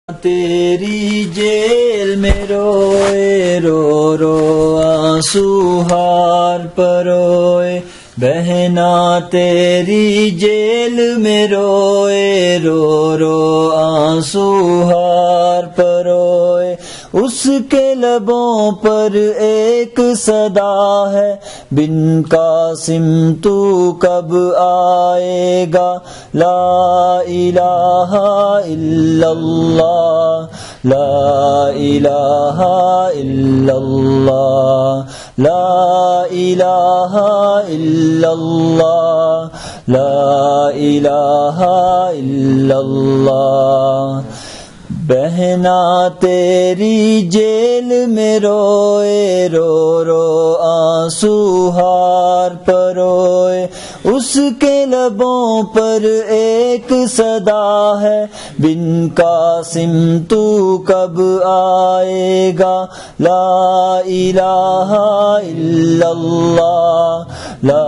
تیری جیل میں روئے رو رو آنسو ہار پروئے، بہنا تیری جیل میں روئے رو رو آنسو ہار پروئے، اس کے لبوں پر ایک صدا ہے، بن قاسم تو کب آئے گا، لا الہ الا اللہ، لا الہ الا اللہ، لا الہ الا اللہ، لا الہ الا اللہ۔ بہنا تیری جیل میں روئے رو رو آنسو ہار پروئے، اس کے لبوں پر ایک صدا ہے، بن قاسم تو کب آئے گا، لا الہ الا اللہ، لا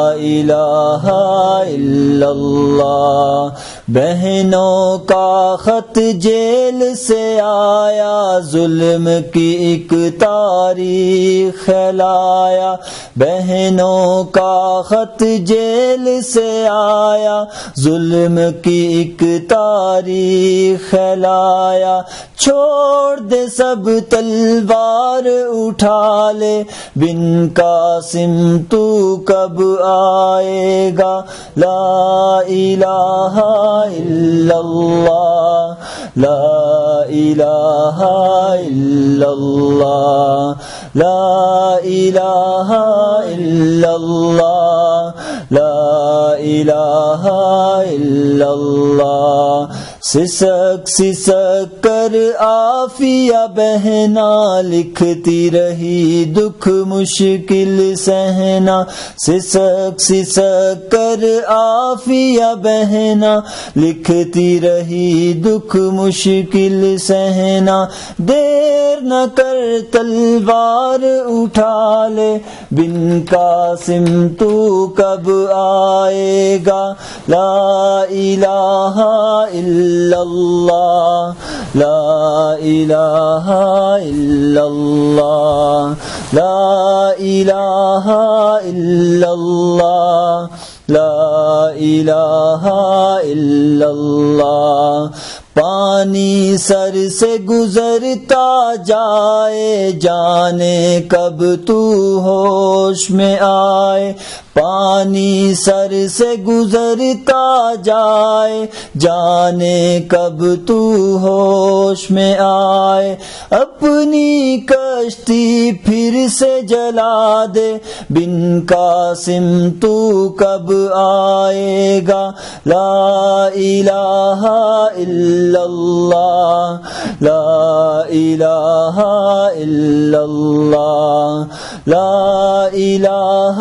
الہ الا اللہ۔ بہنوں کا خط جیل سے آیا، ظلم کی ایک تاریخ لایا، بہنوں کا خط جیل سے آیا، ظلم کی ایک تاریخ لایا، چھوڑ دے سب تلوار اٹھا لے، بن قاسم تو کب آئے گا، لا الہ الا اللہ، لا الہ الا اللہ، لا الہ الا اللہ، لا الہ الا اللہ۔ سسک سسک کر عافیہ بہنا، لکھتی رہی دکھ مشکل سہنا، سسک سسک کر عافیہ بہنا، لکھتی رہی دکھ مشکل سہنا، دیر نہ کر تلوار اٹھا لے، بن قاسم تو کب آئے گا، لا الہ الا اللہ، لا الہ الا اللہ، لا الہ الا اللہ، لا الہ الا اللہ۔ پانی سر سے گزرتا جائے، جانے کب تو ہوش میں آئے، پانی سر سے گزرتا جائے، جانے کب تو ہوش میں آئے، اپنی کشتی پھر سے جلا دے، بن قاسم تو کب آئے گا، لا الہ الا اللہ، لا الہ الا اللہ، لا الہ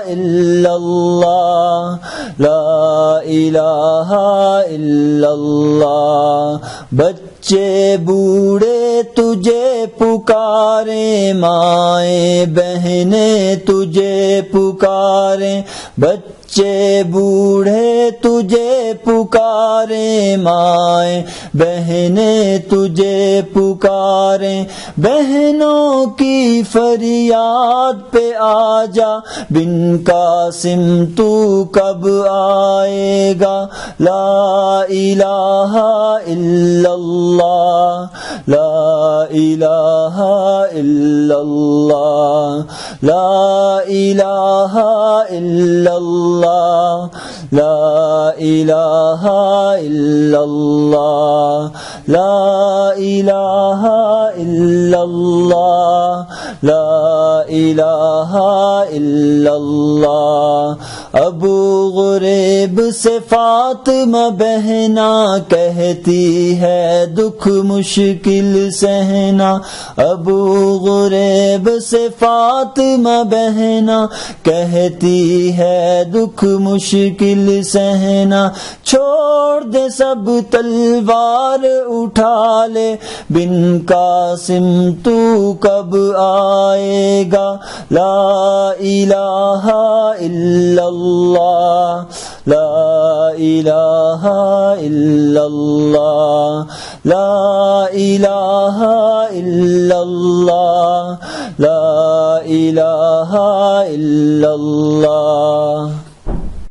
الا اللہ، لا الہ الا اللہ۔ بچے بوڑھے تجھے پکاریں، مائیں بہنیں تجھے پکاریں، بچے بوڑھے تجھے پکاریں، مائیں بہنیں تجھے پکاریں، بہنوں کی فریاد پہ آ جا، بن قاسم تو کب آئے گا، لا الہ الا اللہ، لا الہ الا اللہ، لا الہ الا اللہ، لا الہ الا اللہ، لا الہ الا اللہ، لا الہ الا اللہ۔ ابو غریب سے فاطمہ بہنا کہتی ہے دکھ مشکل سہنا، ابو غریب سے فاطمہ بہنا کہتی ہے دکھ مشکل سہنا، چھوڑ دے سب تلوار اٹھا لے، بن قاسم تو کب آئے گا، لا الہ الا اللہ۔ اللہ لا الہ الا اللہ لا الہ الا اللہ لا الہ الا اللہ